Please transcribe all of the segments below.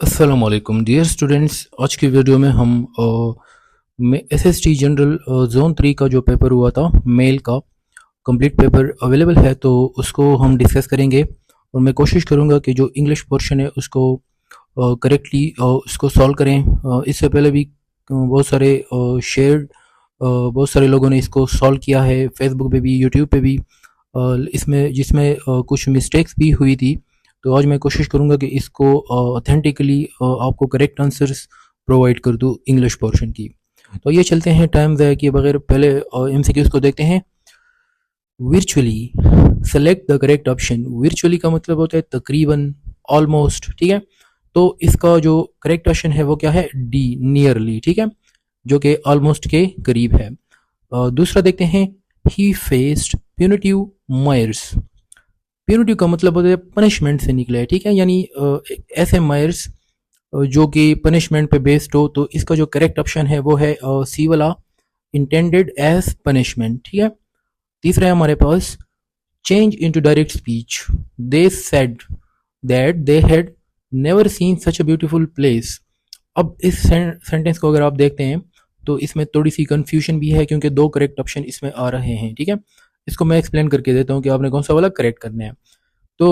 अस्सलाम वालेकुम dear students. आज की वीडियो में हम एसएसटी जनरल जोन 3 का जो पेपर हुआ था मेल का कंप्लीट पेपर अवेलेबल है, तो उसको हम डिस्कस करेंगे और मैं कोशिश करूंगा कि जो इंग्लिश पोर्शन है उसको करेक्टली उसको सॉल्व करें। इससे पहले भी बहुत सारे शेयर बहुत सारे लोगों ने इसको सॉल्व किया है, फेसबुक पे भी यूट्यूब पे भी। इसमें जिसमें कुछ मिस्टेक्स भी हुई थी, तो आज मैं कोशिश करूंगा कि इसको ऑथेंटिकली आपको करेक्ट आंसर्स प्रोवाइड कर दूं इंग्लिश पोर्शन की। तो ये चलते हैं टाइम ज़ाया किए बगैर, पहले एमसीक्यूज को देखते हैं। Virtually select the correct option. Virtually का मतलब होता है तकरीबन, ऑलमोस्ट, ठीक है। तो इसका जो करेक्ट ऑप्शन है वो क्या है? डी, नियरली, ठीक है, जो कि ऑलमोस्ट के करीब है। दूसरा देखते हैं, he faced punitive measures. Punitive का मतलब होता है पनिशमेंट से निकला है, ठीक है, यानी ऐसे मायर्स जो कि पनिशमेंट पे बेस्ड हो। तो इसका जो करेक्ट ऑप्शन है वो है सी वाला, इंटेंडेड एज पनिशमेंट, ठीक है। तीसरा है हमारे पास, change into direct speech. They said that they had never seen such a beautiful place. अब इस सेंटेंस को अगर आप देखते हैं तो इसमें थोड़ी सी कंफ्यूजन भी है, क्योंकि दो करेक्ट ऑप्शन इसमें आ रहे हैं, ठीक है। इसको मैं एक्सप्लेन करके देता हूँ कि आपने कौन सा वाला करेक्ट करना है। तो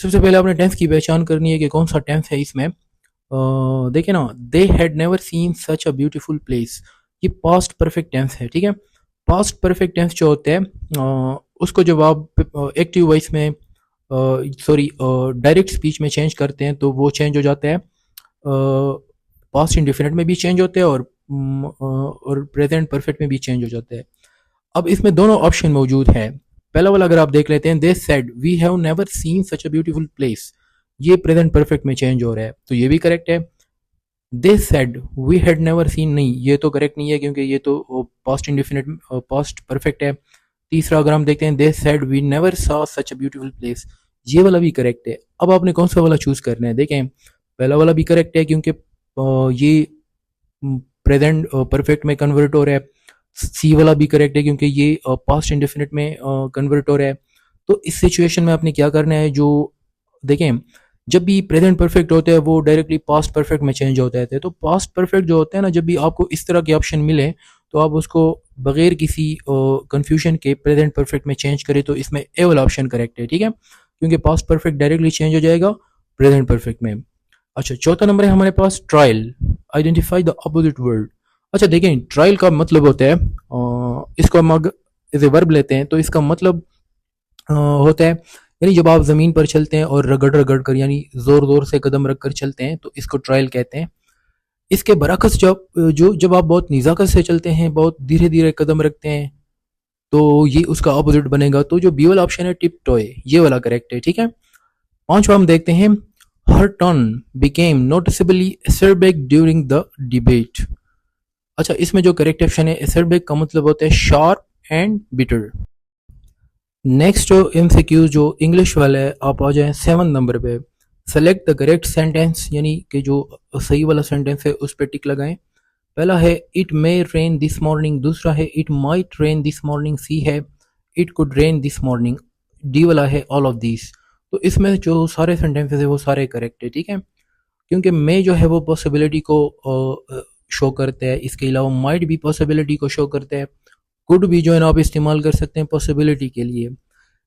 सबसे पहले आपने टेंस की पहचान करनी है कि कौन सा टेंस है इसमें। देखिए ना, दे had never seen such a beautiful place, ये पास्ट परफेक्ट टेंस है, ठीक है। पास्ट परफेक्ट टेंस जो होता है उसको जब आप एक्टिव वॉइस में सॉरी डायरेक्ट स्पीच में चेंज करते हैं तो वो चेंज हो जाता है, पास्ट इंडिफिनिट में भी चेंज होता है और प्रेजेंट परफेक्ट में भी चेंज हो जाता है। अब इसमें दोनों ऑप्शन मौजूद है। पहला वाला अगर आप देख लेते हैं, they said we have never seen such a beautiful place, ये प्रेजेंट परफेक्ट में चेंज हो रहा है, तो ये भी करेक्ट है। They said we had never seen, नहीं, ये तो करेक्ट नहीं है, क्योंकि ये तो पास्ट इंडिफिनिट पास्ट परफेक्ट है। तीसरा अगर हम देखते हैं, they said we never saw such a beautiful place, ये वाला भी करेक्ट है। अब आपने कौन सा वाला चूज करना है? देखें, पहला वाला भी करेक्ट है क्योंकि ये प्रेजेंट परफेक्ट में कन्वर्ट हो रहा है। सी वाला भी करेक्ट है क्योंकि ये पास्ट इंडेफिनिट में कन्वर्ट हो रहा है। तो इस सिचुएशन में आपने क्या करना है, जो देखें, जब भी प्रेजेंट परफेक्ट होता है वो डायरेक्टली पास्ट परफेक्ट में चेंज होता है। तो पास्ट परफेक्ट जो होता है ना, जब भी आपको इस तरह के ऑप्शन मिले तो आप उसको बगैर किसी कंफ्यूजन के प्रेजेंट परफेक्ट में चेंज करें, तो इसमें ए वाला ऑप्शन करेक्ट है, ठीक है, क्योंकि पास्ट परफेक्ट डायरेक्टली चेंज हो जाएगा प्रेजेंट परफेक्ट में। अच्छा, चौथा नंबर है हमारे पास, trial, identify the opposite word. अच्छा देखें, ट्रायल का मतलब होता है इसको हम अगर एज ए वर्ब लेते हैं तो इसका मतलब होता है, यानी जब आप ज़मीन पर चलते हैं और रगड़ रगड़ कर, यानी ज़ोर ज़ोर से कदम रख कर चलते हैं, तो इसको ट्रायल कहते हैं। इसके बरअक्स जब आप बहुत निज़ाकत से चलते हैं, बहुत धीरे धीरे कदम रखते हैं, तो ये उसका अपोजिट बनेगा। तो जो बी वाला ऑप्शन है, टिप टॉय, ये वाला करेक्ट है, ठीक है। पांचवा हम देखते हैं, her turn became noticeably acerbic during the debate. अच्छा, इसमें जो करेक्ट ऑप्शन है एसरबिक का मतलब होता है शार्प एंड बिटर। नेक्स्ट जो एमसीक्यू जो इंग्लिश वाला है, आप आ जाएं 7 नंबर पे। सेलेक्ट द करेक्ट सेंटेंस, यानी कि जो सही वाला सेंटेंस है उस पर टिक लगाएं। पहला है it may rain this morning, दूसरा है it might rain this morning, C है it could rain this morning, D वाला है ऑल ऑफ दिस। तो इसमें जो सारे सेंटेंसेस है वो सारे करेक्ट है, ठीक है, क्योंकि मे जो है वो पॉसिबिलिटी को शो करता है, इसके अलावा माइट भी पॉसिबिलिटी को शो करता है, कुड भी जो है ना आप इस्तेमाल कर सकते हैं पॉसिबिलिटी के लिए।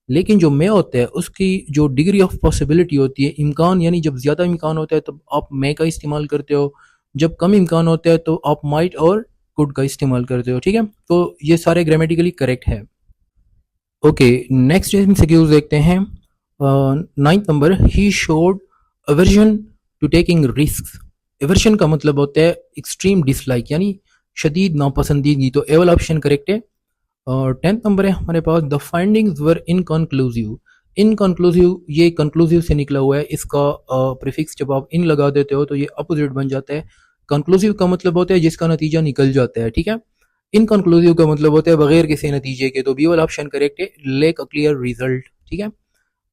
लेकिन जो मे होता है उसकी जो डिग्री ऑफ पॉसिबिलिटी होती है, इम्कान, यानी जब ज़्यादा इम्कान होता है तो आप मे का इस्तेमाल करते हो, जब कम इम्कान होता है तो आप माइट और कुड का इस्तेमाल करते हो, ठीक है। तो ये सारे ग्रामेटिकली करेक्ट है। ओके, नेक्स्ट एमसीक्यूज देखते हैं। 9th number, he showed aversion to taking risk. Aversion का मतलब होता है एक्सट्रीम डिसलाइक, यानी शदीद नापसंदीदगी, तो ए वाला ऑप्शन करेक्ट है। और 10th नंबर है हमारे पास, the findings were inconclusive. Inconclusive ये कंक्लूसिव से निकला हुआ है, इसका प्रीफिक्स जब आप इन लगा देते हो तो ये अपोजिट बन जाता है। कंक्लूसिव का मतलब होता है जिसका नतीजा निकल जाता है, ठीक है। इनकंक्लूसिव का मतलब होता है बगैर किसी नतीजे के, तो बी वाला ऑप्शन करेक्ट है, लेक अ क्लियर रिजल्ट, ठीक है।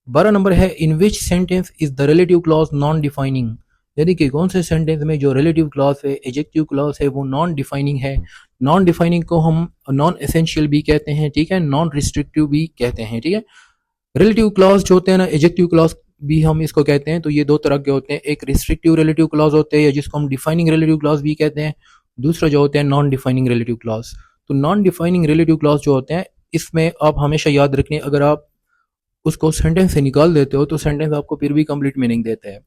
12 नंबर है, in which sentence is the relative clause non defining, यानी कि कौन से सेंटेंस में जो रिलेटिव क्लॉज है, एडजेक्टिव क्लॉज है, वो नॉन डिफाइनिंग है। नॉन डिफाइनिंग को हम नॉन एसेंशियल भी कहते हैं, ठीक है, नॉन रिस्ट्रिक्टिव भी कहते हैं, ठीक है। रिलेटिव क्लॉज जो होते हैं ना, एडजेक्टिव क्लॉज भी हम इसको कहते हैं, तो ये दो तरह के होते हैं। एक रिस्ट्रिक्टिव रिलेटिव क्लॉज होते हैं, या जिसको हम डिफाइनिंग रिलेटिव क्लॉज भी कहते हैं। दूसरा जो होते हैं नॉन डिफाइनिंग रिलेटिव क्लॉज। तो नॉन डिफाइनिंग रिलेटिव क्लॉज जो होते हैं, इसमें आप हमेशा याद रखें, अगर आप उसको सेंटेंस से निकाल देते हो तो सेंटेंस आपको फिर भी कंप्लीट मीनिंग देता है।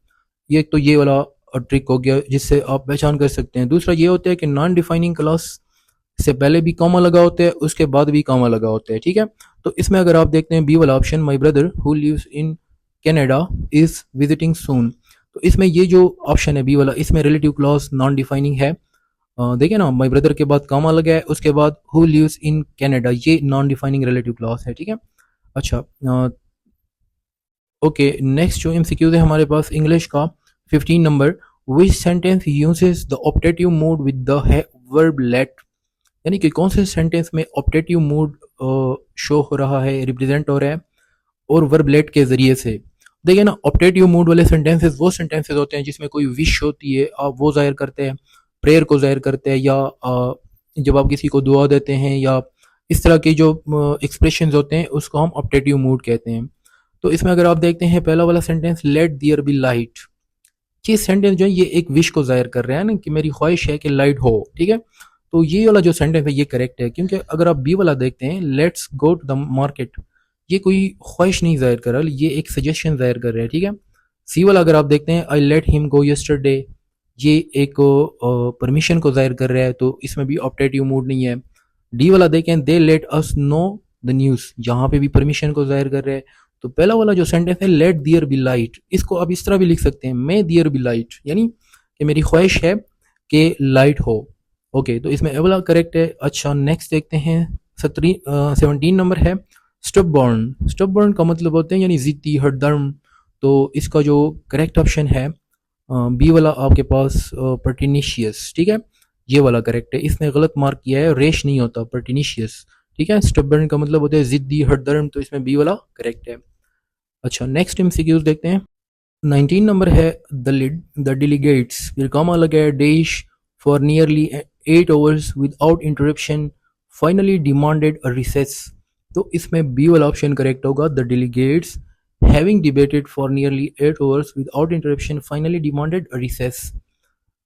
ये तो ये वाला ट्रिक हो गया जिससे आप पहचान कर सकते हैं। दूसरा ये होता है कि नॉन डिफाइनिंग क्लॉज से पहले भी कॉमा लगा होता है, उसके बाद भी कॉमा लगा होता है, ठीक है। तो इसमें अगर आप देखते हैं बी वाला option, my brother who lives in Canada is visiting soon, तो इसमें ये जो ऑप्शन है बी वाला, इसमें रिलेटिव क्लॉज नॉन डिफाइनिंग है। देखिए ना, माई ब्रदर के बाद कॉमा लगा है, उसके बाद हु लिव्स इन कनाडा, ये नॉन डिफाइनिंग रिलेटिव क्लॉज है, ठीक है। अच्छा, ओके, नेक्स्ट जो एमसीक्यूज है हमारे पास इंग्लिश का 15 number, which sentence uses the optative mood with the verb let, यानी कि कौन से सेंटेंस में ऑप्टेटिव मूड शो हो रहा है, रिप्रेजेंट हो रहा है, और वर्ब लेट के जरिए से। देखिए ना, ऑप्टेटिव मूड वाले सेंटेंसेस वो सेंटेंसेस होते हैं जिसमें कोई विश होती है, आप वो जाहिर करते हैं, प्रेयर को जाहिर करते हैं, या जब आप किसी को दुआ देते हैं, या इस तरह के जो एक्सप्रेशंस होते हैं उसको हम ऑप्टेटिव मूड कहते हैं। तो इसमें अगर आप देखते हैं पहला वाला सेंटेंस, लेट दियर बी लाइट, ये सेंटेंस जो है ये एक विश को जाहिर कर रहा है ना, कि मेरी ख्वाहिश है कि लाइट हो, ठीक है। तो ये वाला जो सेंटेंस है ये करेक्ट है, क्योंकि अगर आप बी वाला देखते हैं, let's go to the market, ये कोई ख्वाहिश नहीं जाहिर कर रहा, ये एक सजेशन जाहिर कर रहा है, ठीक है। सी वाला अगर आप देखते हैं, I let him go yesterday, ये एक परमिशन को जाहिर कर रहा है, तो इसमें भी ऑप्टेटिव मूड नहीं है। डी वाला देखें, they let us know the news, यहाँ पे भी परमिशन को जाहिर कर रहा है। तो पहला वाला जो सेंटेंस है, लेट दियर बी लाइट, इसको आप इस तरह भी लिख सकते हैं, मे दियर बी लाइट, यानी कि मेरी ख्वाहिश है कि लाइट हो। ओके, तो इसमें ए वाला करेक्ट है। अच्छा, नेक्स्ट देखते हैं 17 नंबर है, स्टबबॉर्न। स्टबबॉर्न का मतलब होते हैं यानी जिद्दी, हरदर्म। तो इसका जो करेक्ट ऑप्शन है बी वाला आपके पास, पर्टिनिशियस, ठीक है, ये वाला करेक्ट है। इसने गलत मार्क किया है, रेश नहीं होता, पर्टिनिशियस, ठीक है। स्टबबर्न का मतलब होता है जिद्दी, हरदर्म, तो इसमें बी वाला करेक्ट है। अच्छा, नेक्स्ट एमसीक्यूज देखते हैं। 19 नंबर है, द डेलीगेट्स, फिर कॉमा लगा है, dash for nearly 8 hours without interruption finally demanded a recess, तो इसमें बी वाला ऑप्शन करेक्ट होगा, the delegates having debated for nearly 8 hours without interruption finally demanded a recess.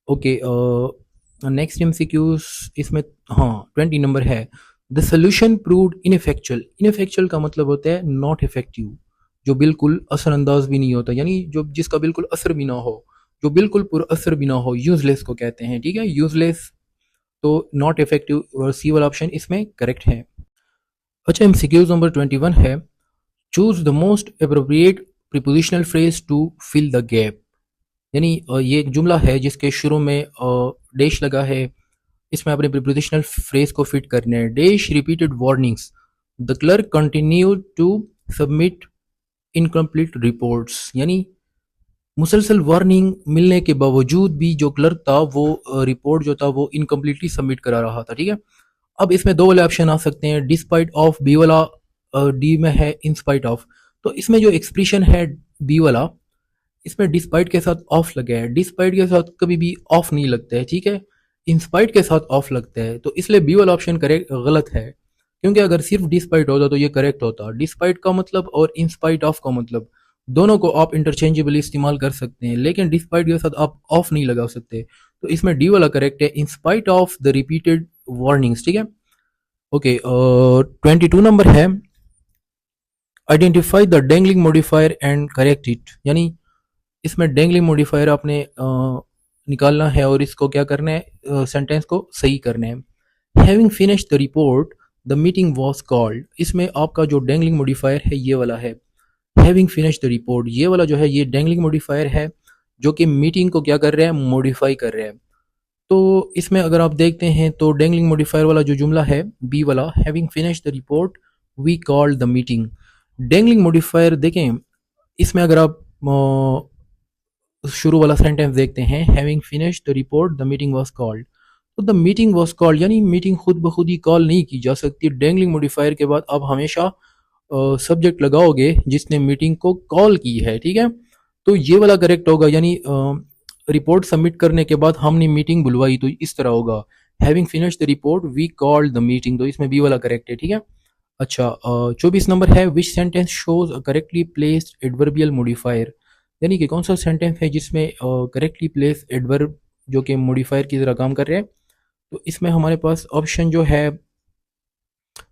Okay, next MCQs इसमें, हाँ 20 number है, the solution proved ineffectual. Ineffectual का मतलब होता है नॉट इफेक्टिव, जो बिल्कुल असरअंदाज भी नहीं होता, यानी जो जिसका बिल्कुल असर भी ना हो, जो बिल्कुल पुरअसर भी ना हो, यूजलेस को कहते हैं, ठीक है, यूजलेस। तो नॉट इफेक्टिव और सी वाला ऑप्शन इसमें करेक्ट है। अच्छा, एमसीक्यूज नंबर 21 है, choose the most appropriate prepositional phrase to fill the gap, यानी ये एक जुमला है जिसके शुरू में डैश लगा है, इसमें अपने प्रीपोजिशनल फ्रेज को फिट करना है। Dash repeated warnings, the clerk continue to submit incomplete reports, यानी मुसलसल वार्निंग मिलने के बावजूद भी जो क्लर्क था वो रिपोर्ट जो था वो इनकम्प्लीटली सबमिट करा रहा था, ठीक है। अब इसमें दो वाले ऑप्शन आ सकते हैं, डिस्पाइट ऑफ, बी वाला डी में है इंस्पाइट ऑफ। तो इसमें जो एक्सप्रेशन है बी वाला, इसमें डिस्पाइट के साथ ऑफ लगा है, डिस्पाइट के साथ कभी भी ऑफ नहीं लगता है, ठीक है, इंस्पाइट के साथ ऑफ लगता है। तो इसलिए बी वाला ऑप्शन करेक्ट गलत है, क्योंकि अगर सिर्फ डिस्पाइट होता तो ये करेक्ट होता। डिस्पाइट का मतलब और इंस्पाइट ऑफ का मतलब दोनों को आप इंटरचेंजेबली इस्तेमाल कर सकते हैं, लेकिन डिस्पाइट के साथ आप ऑफ नहीं लगा सकते। तो इसमें डी वाला करेक्ट है, in spite of the repeated warnings, ठीक है। ओके, 22 नंबर है, identify the dangling modifier and correct it, यानी इसमें डेंगलिंग मॉडिफायर आपने निकालना है और इसको क्या करना है, सेंटेंस को सही करना है। Having finished the report the meeting was called, इसमें आपका जो डेंगलिंग मॉडिफायर है ये वाला है, हैविंग फिनिश्ड द रिपोर्ट, ये वाला जो है ये डेंगलिंग मॉडिफायर है जो कि मीटिंग को क्या कर रहा है, मॉडिफाई कर रहा है। तो इसमें अगर आप देखते हैं तो डेंगलिंग मॉडिफायर वाला जो जुमला है बी वाला, having finished the report we called the meeting, dangling modifier देखें, इसमें अगर आप शुरू वाला सेंटेंस देखते हैं, having finished the report the meeting was called, तो द मीटिंग वाज कॉल्ड यानी मीटिंग खुद ब खुद ही कॉल नहीं की जा सकती। डेंगलिंग मॉडिफायर के बाद आप हमेशा सब्जेक्ट लगाओगे जिसने मीटिंग को कॉल की है, ठीक है। तो ये वाला करेक्ट होगा, यानी रिपोर्ट सबमिट करने के बाद हमने मीटिंग बुलवाई, तो इस तरह होगा, having finished the report we called the meeting, तो इसमें बी वाला करेक्ट है, ठीक है। अच्छा, 24 नंबर है, विच सेंटेंस शोज अ करेक्टली प्लेस्ड एडवर्बियल मॉडिफायर, यानी कि कौन सा सेंटेंस है जिसमें करेक्टली प्लेस एडवर्ब जो कि मॉडिफायर की तरह काम कर रहे हैं। तो इसमें हमारे पास ऑप्शन जो है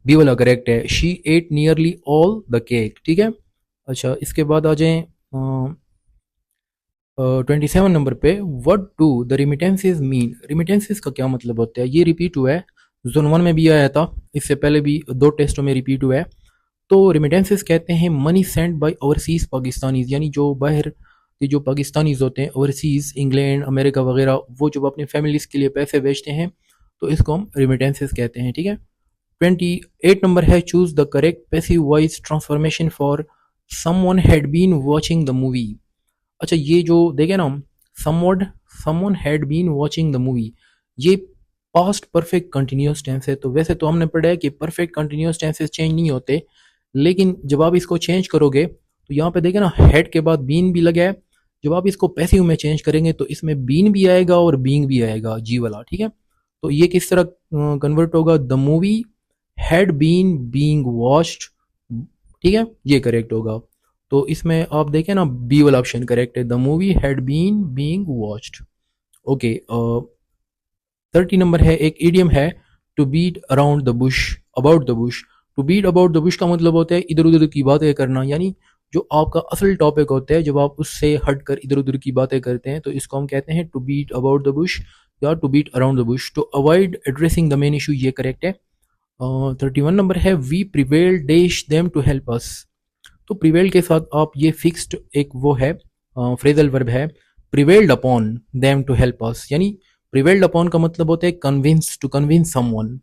बी वाला करेक्ट है, she ate nearly all the cake. ठीक है। अच्छा, इसके बाद आ जाएं 27 नंबर पे, what do the remittances mean. Remittances का क्या मतलब होता है, ये रिपीट हुआ है, जोन 1 में भी आया था, इससे पहले भी 2 टेस्टों में रिपीट हुआ है। तो रिमिटेंसेस कहते हैं money send by overseas Pakistanis, यानी जो बाहर के जो पाकिस्तानीज होते हैं ओवरसीज, इंग्लैंड, अमेरिका वगैरह, वो जब अपने फैमिलीज के लिए पैसे भेजते हैं तो इसको हम रिमिटेंसेस कहते हैं। ठीक है। 28 नंबर है, choose the correct passive voice transformation for someone had been watching the movie. अच्छा, ये जो देखे ना हम, someone someone had been watching the movie, ये पास्ट परफेक्ट कंटिन्यूअस टेंस है। तो वैसे तो हमने पढ़ा है कि परफेक्ट कंटिन्यूअस टेंसेस चेंज नहीं होते, लेकिन जब आप इसको चेंज करोगे तो यहाँ पे देखे ना, हेड के बाद बीन भी लगा है। जब आप इसको पैसिव में चेंज करेंगे तो इसमें बीन भी आएगा और बीइंग भी आएगा, जी वाला। ठीक है। तो ये किस तरह कन्वर्ट होगा, the movie had been being watched. ठीक है, ये करेक्ट होगा। तो इसमें आप देखें ना, बी वाला ऑप्शन करेक्ट है, the movie had been being watched. Okay. 30 number है, एक इडियम है, to beat around the bush, about the bush. To beat about the bush का मतलब होता है इधर उधर की बातें करना, यानी जो आपका असल टॉपिक होता है जब आप उससे हटकर इधर उधर की बातें करते हैं तो इसको हम कहते हैं to beat about the bush या to beat around the bush. To avoid addressing the main issue, ये करेक्ट है। 31 नंबर है, we prevail dash them to help us. तो प्रिवेल के साथ आप ये फिक्स्ड एक वो है फ्रेजल वर्ब है, prevailed upon them to help us, यानी प्रिवेल्ड अपॉन का मतलब होता है कन्विंस, टू कन्विंस समवन।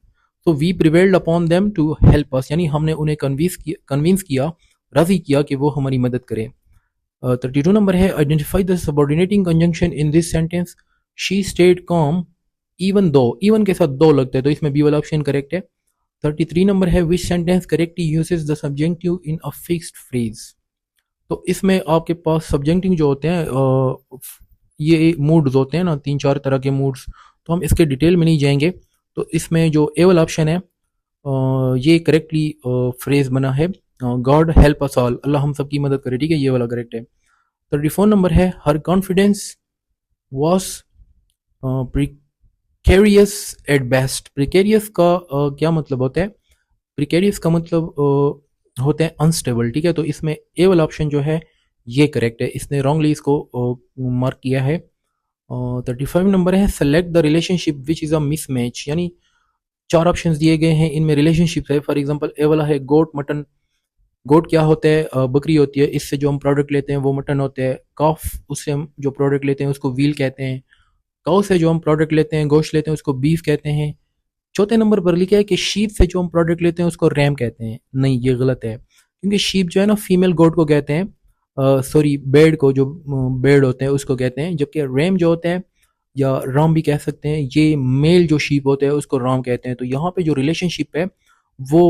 तो we prevailed upon them to help us, यानी हमने उन्हें कन्विंस किया, राजी किया कि वो हमारी मदद करें। 32 नंबर है, identify the subordinating conjunction in this sentence, she stayed calm even though, even के साथ दो लगता है तो इसमें बी वाला ऑप्शन करेक्ट है। 33 नंबर है, विच sentence correctly uses the subjective in a fixed phrase. तो इसमें आपके पास सब्जेक्टिव जो होते हैं ये मूड्स होते हैं ना, 3-4 तरह के मूड्स, तो हम इसके डिटेल में नहीं जाएंगे। तो इसमें जो ए वाला ऑप्शन है ये करेक्टली फ्रेज बना है, गॉड हेल्प अस ऑल, अल्लाह हम सबकी मदद करे। ठीक है, ये वाला करेक्ट है। 34 नंबर है, her confidence was precarious at best. Precarious का क्या मतलब होता है, प्रिकेरियस का मतलब होते हैं अनस्टेबल। ठीक है, तो इसमें ए वाला ऑप्शन जो है ये करेक्ट है, इसने रॉन्गली इसको मार्क किया है। 35 नंबर है, select the relationship which is a mismatch, यानी 4 ऑप्शंस दिए गए हैं, इनमें रिलेशनशिप है। फॉर एग्जांपल ए वाला है गोट मटन। गोट क्या होता है, बकरी होती है, इससे जो हम प्रोडक्ट लेते हैं वो मटन होते हैं। काफ, उससे हम जो प्रोडक्ट लेते हैं उसको व्हील कहते हैं। काउ से जो हम प्रोडक्ट लेते हैं, गोश्त लेते हैं, उसको बीफ कहते हैं। चौथे नंबर पर लिखा है कि शीप से जो हम प्रोडक्ट लेते हैं उसको रैम कहते हैं। नहीं, ये गलत है, क्योंकि शीप जो है ना फीमेल गोट को कहते हैं, सॉरी बेड को, जो बेड होते हैं उसको कहते हैं, जबकि रैम जो होते हैं या राम भी कह सकते हैं, ये मेल जो शीप होते हैं उसको राम कहते हैं। तो यहाँ पे जो रिलेशनशिप है वो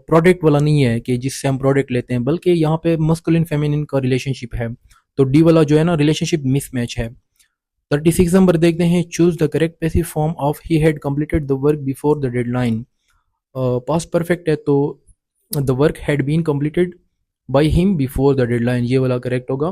प्रोडक्ट वाला नहीं है कि जिससे हम प्रोडक्ट लेते हैं, बल्कि यहाँ पे मस्कुलिन फेमिनिन का रिलेशनशिप है। तो डी वाला जो है ना रिलेशनशिप मिसमैच है। 36 नंबर देखते हैं, choose the correct passive form of he had completed the work before the deadline. Past perfect है तो the work had been completed by him before the deadline, ये वाला करेक्ट होगा।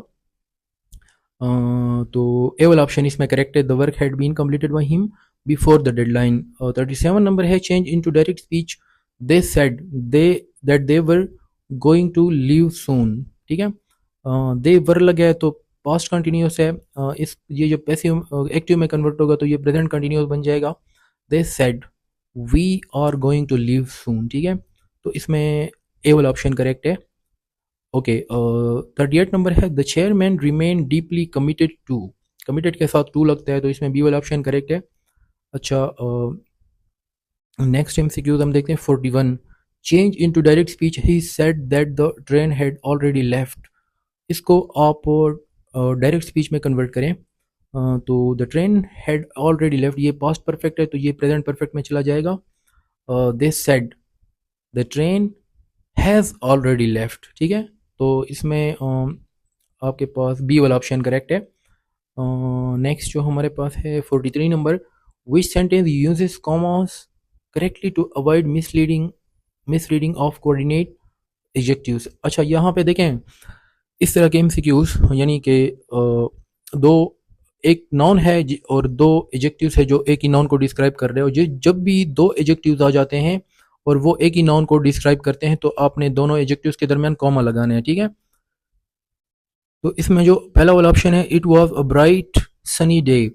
तो ए वाला ऑप्शन इसमें करेक्ट है, the work had been completed by him before the deadline. 37 number है, change into direct speech, they said they that they were going to leave soon. ठीक है, दे वर लगा है तो पास्ट कंटिन्यूस है, इस ये जो पैसिव एक्टिव में कन्वर्ट होगा तो ये प्रेजेंट कंटिन्यूस बन जाएगा। They said we are going to leave soon. ठीक है, तो इसमें ए वाला ऑप्शन करेक्ट है। ओके। 38 नंबर है, the chairman remain deeply committed to. कमिटेड के साथ टू लगता है तो इसमें बी वाला ऑप्शन करेक्ट है। अच्छा, नेक्स्ट एमसीक्यूज हम देखते हैं 41, change into direct speech, he said that the train had already left. इसको आप डायरेक्ट स्पीच में कन्वर्ट करें तो the train had already left, ये पास्ट परफेक्ट है तो ये प्रेजेंट परफेक्ट में चला जाएगा। They said the train has already left. ठीक है, तो इसमें आपके पास बी वाला ऑप्शन करेक्ट है। नेक्स्ट जो हमारे पास है 43 number, which sentence uses commas correctly to avoid misreading of coordinate adjectives. अच्छा, यहाँ पे देखें इस तरह के एमसीक्यूज यानी कि दो एक नाउन है और दो एजेक्टिव्स है जो एक ही नाउन को डिस्क्राइब कर रहे हो। जब भी दो एजेक्टिव्स आ जाते हैं और वो एक ही नाउन को डिस्क्राइब करते हैं तो आपने दोनों एजेक्टिव्स के दरमियान कॉमा लगाना है, ठीक है। तो इसमें जो पहला वाला ऑप्शन है, it was a bright sunny day.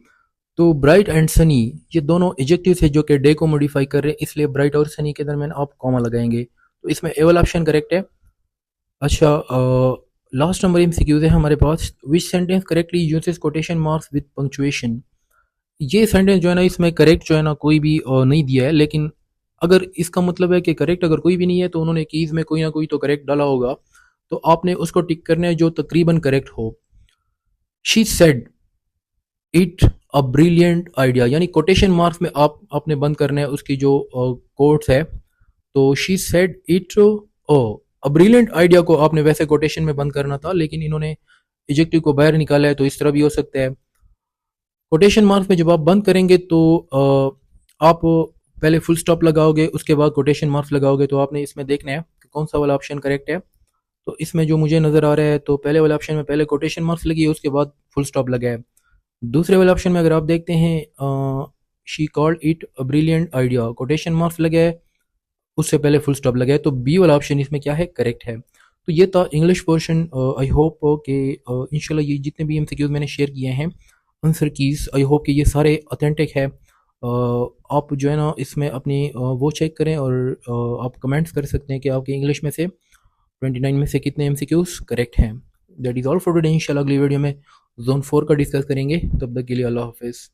तो ब्राइट एंड सनी ये दोनों एजेक्टिव्स है जो कि डे को मॉडिफाई कर रहे हैं, इसलिए ब्राइट और सनी के दरमियान आप कॉमा लगाएंगे। तो इसमें ए वाला ऑप्शन करेक्ट है। अच्छा, लास्ट नंबर एमसीक्यूज है हमारे पास, which sentence correctly uses quotation marks with punctuation. ये सेंटेंस जो है ना, इसमें करेक्ट जो है ना कोई भी नहीं दिया है, लेकिन अगर इसका मतलब है कि करेक्ट अगर कोई भी नहीं है तो उन्होंने कीज में कोई ना कोई तो करेक्ट डाला होगा, तो आपने उसको टिक करना है जो तकरीबन करेक्ट हो। She said it a brilliant idea, यानी कोटेशन मार्क्स में आपने बंद करना है उसकी जो कोट्स है। तो she said it a brilliant idea को आपने वैसे कोटेशन में बंद करना था, लेकिन इन्होंने एडजेक्टिव को बाहर निकाला है, तो इस तरह भी हो सकता है। कोटेशन मार्क्स में जब आप बंद करेंगे तो आप पहले फुल स्टॉप लगाओगे, उसके बाद कोटेशन मार्क्स लगाओगे, तो आपने इसमें देखना है कि कौन सा वाला ऑप्शन करेक्ट है। तो इसमें जो मुझे नज़र आ रहा है, तो पहले वाले ऑप्शन में पहले कोटेशन मार्क्स लगी है, उसके बाद फुल स्टॉप लगा है। दूसरे वाले ऑप्शन में अगर आप देखते हैं, she called it a brilliant idea, quotation marks लगे है, उससे पहले फुल स्टॉप लगा है, तो बी वाला ऑप्शन इसमें क्या है, करेक्ट है। तो ये था इंग्लिश पोर्शन। आई होप कि इंशाल्लाह ये जितने भी एमसीक्यूज मैंने शेयर किए हैं आंसर कीज, आई होप कि ये सारे ऑथेंटिक है। आप जो है ना इसमें अपनी वो चेक करें और आप कमेंट्स कर सकते हैं कि आपके इंग्लिश में से 29 में से कितने एमसीक्यूज करेक्ट हैं। That is all for today. इंशाल्लाह अगली वीडियो में जोन 4 का डिस्कस करेंगे। तब तक के लिए अल्लाह हाफिज़।